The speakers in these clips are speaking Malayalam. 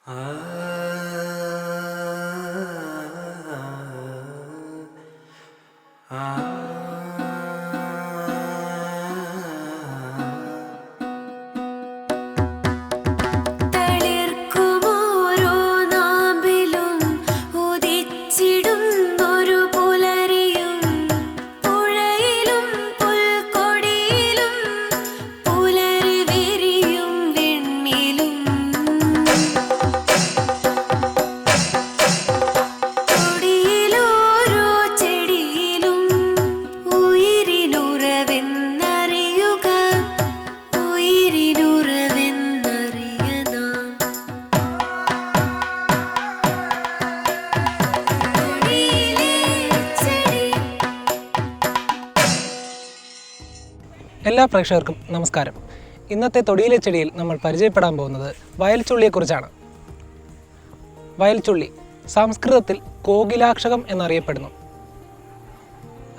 എല്ലാ പ്രേക്ഷകർക്കും നമസ്കാരം. ഇന്നത്തെ തൊടിയിലെ ചെടിയിൽ നമ്മൾ പരിചയപ്പെടാൻ പോകുന്നത് വയൽച്ചുള്ളിയെക്കുറിച്ചാണ്. വയൽച്ചുള്ളി സംസ്കൃതത്തിൽ കോകിലാക്ഷകം എന്നറിയപ്പെടുന്നു.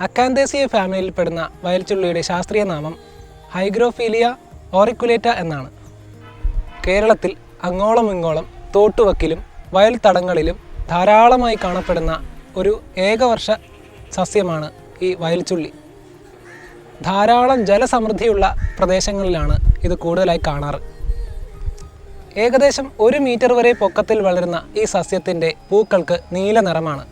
അക്കാന്തേസിയ ഫാമിലിയിൽപ്പെടുന്ന വയൽച്ചുള്ളിയുടെ ശാസ്ത്രീയ നാമം ഹൈഗ്രോഫീലിയ ഓറിക്കുലേറ്റ എന്നാണ്. കേരളത്തിൽ അങ്ങോളം ഇങ്ങോളം തോട്ടുവക്കിലും വയൽ തടങ്ങളിലും ധാരാളമായി കാണപ്പെടുന്ന ഒരു ഏകവർഷ സസ്യമാണ് ഈ വയൽച്ചുള്ളി. ധാരാളം ജലസമൃദ്ധിയുള്ള പ്രദേശങ്ങളിലാണ് ഇത് കൂടുതലായി കാണാറ്. ഏകദേശം 1 മീറ്റർ വരെ പൊക്കത്തിൽ വളരുന്ന ഈ സസ്യത്തിൻ്റെ പൂക്കൾക്ക് നീല നിറമാണ്.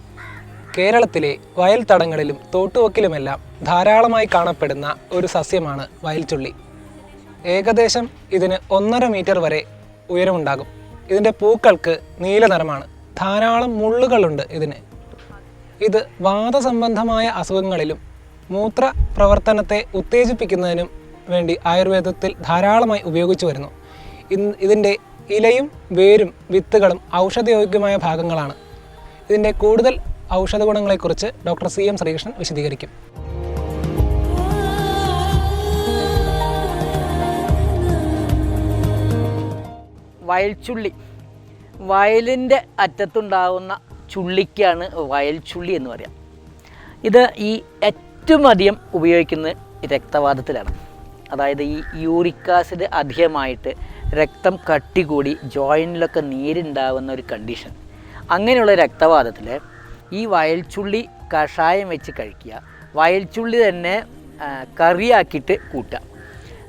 കേരളത്തിലെ വയൽ തടങ്ങളിലും തോട്ടുവക്കിലുമെല്ലാം ധാരാളമായി കാണപ്പെടുന്ന ഒരു സസ്യമാണ് വയൽച്ചുള്ളി. ഏകദേശം ഇതിന് 1.5 മീറ്റർ വരെ ഉയരമുണ്ടാകും. ഇതിൻ്റെ പൂക്കൾക്ക് നീല നിറമാണ്. ധാരാളം മുള്ളുകളുണ്ട് ഇതിന്. ഇത് വാതസംബന്ധമായ അസുഖങ്ങളിലും മൂത്ര പ്രവർത്തനത്തെ ഉത്തേജിപ്പിക്കുന്നതിനും വേണ്ടി ആയുർവേദത്തിൽ ധാരാളമായി ഉപയോഗിച്ചു വരുന്നു. ഇതിൻ്റെ ഇലയും വേരും വിത്തുകളും ഔഷധയോഗ്യമായ ഭാഗങ്ങളാണ്. ഇതിൻ്റെ കൂടുതൽ ഔഷധ ഗുണങ്ങളെക്കുറിച്ച് ഡോക്ടർ CM ശ്രീകൃഷ്ണൻ വിശദീകരിക്കും. വയൽച്ചുള്ളി, വയലിൻ്റെ അറ്റത്തുണ്ടാകുന്ന ചുള്ളിക്കാണ് വയൽച്ചുള്ളി എന്ന് പറയാം. ഇത് ഈ ഏറ്റവും അധികം ഉപയോഗിക്കുന്നത് രക്തവാതത്തിലാണ്. അതായത് ഈ യൂറിക് ആസിഡ് അധികമായിട്ട് രക്തം കട്ടി കൂടി ജോയിൻറ്റിലൊക്കെ നീരുണ്ടാകുന്ന ഒരു കണ്ടീഷൻ. അങ്ങനെയുള്ള രക്തവാതത്തിൽ ഈ വയൽച്ചുള്ളി കഷായം വെച്ച് കഴിക്കുക, വയൽച്ചുള്ളി തന്നെ കറിയാക്കിയിട്ട് കൂട്ടുക.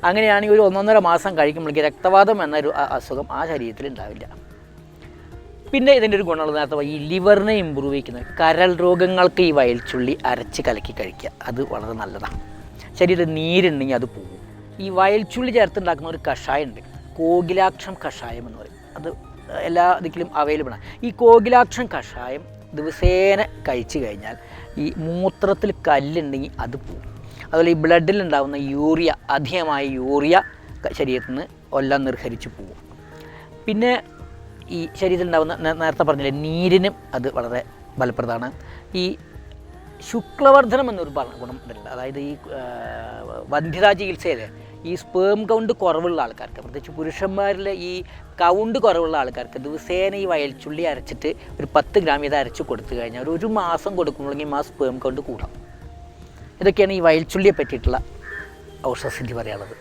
അങ്ങനെയാണെങ്കിൽ ഒരു 1.5 മാസം കഴിക്കുമ്പോഴേക്ക് രക്തവാതം എന്നൊരു അസുഖം ആ ശരീരത്തിൽ ഉണ്ടാവില്ല. പിന്നെ ഇതിൻ്റെ ഒരു ഗുണമുള്ളത് നേരത്തെ ഈ ലിവറിനെ ഇമ്പ്രൂവ് ചെയ്യുന്നത്. കരൾ രോഗങ്ങൾക്ക് ഈ വയൽച്ചുള്ളി അരച്ച് കലക്കി കഴിക്കുക, അത് വളരെ നല്ലതാണ്. ശരീരത്തിൽ നീരുണ്ടെങ്കിൽ അത് പോകും. ഈ വയൽച്ചുള്ളി ചേർത്തുണ്ടാക്കുന്ന ഒരു കഷായം ഉണ്ട്, കോകിലാക്ഷം കഷായം എന്ന് പറയും. അത് എല്ലാ ദിക്കിലും അവൈലബിൾ ആണ്. ഈ കോകിലാക്ഷം കഷായം ദിവസേന കഴിച്ചു കഴിഞ്ഞാൽ ഈ മൂത്രത്തിൽ കല്ലുണ്ടെങ്കിൽ അത് പോകും. അതുപോലെ ഈ ബ്ലഡിലുണ്ടാകുന്ന യൂറിയ, അധികമായ യൂറിയ ശരീരത്തിൽ നിന്ന് എല്ലാം നിർഹരിച്ച് പോകും. പിന്നെ ഈ ശരീരത്തിൽ ഉണ്ടാകുന്ന നേരത്തെ പറഞ്ഞില്ലേ നീരിനും അത് വളരെ ഫലപ്രദമാണ്. ഈ ശുക്ലവർദ്ധനം എന്നൊരു ഗുണം ഇതിലുണ്ട്. അതായത് ഈ വന്ധ്യതാ ചികിത്സയിൽ ഈ സ്പേം കൗണ്ട് കുറവുള്ള ആൾക്കാർക്ക്, പ്രത്യേകിച്ച് പുരുഷന്മാരിലെ ഈ കൗണ്ട് കുറവുള്ള ആൾക്കാർക്ക് ദിവസേന ഈ വയൽച്ചുള്ളി അരച്ചിട്ട് ഒരു 10 ഗ്രാം ഇത് അരച്ച് കൊടുത്തു കഴിഞ്ഞാൽ ഒരു മാസം കൊടുക്കുമ്പോഴെങ്കിൽ ആ സ്പേം കൗണ്ട് കൂടാം. ഇതൊക്കെയാണ് ഈ വയൽച്ചുള്ളിയെ പറ്റിയിട്ടുള്ള ഔഷധസിദ്ധി പറയാനുള്ളത്.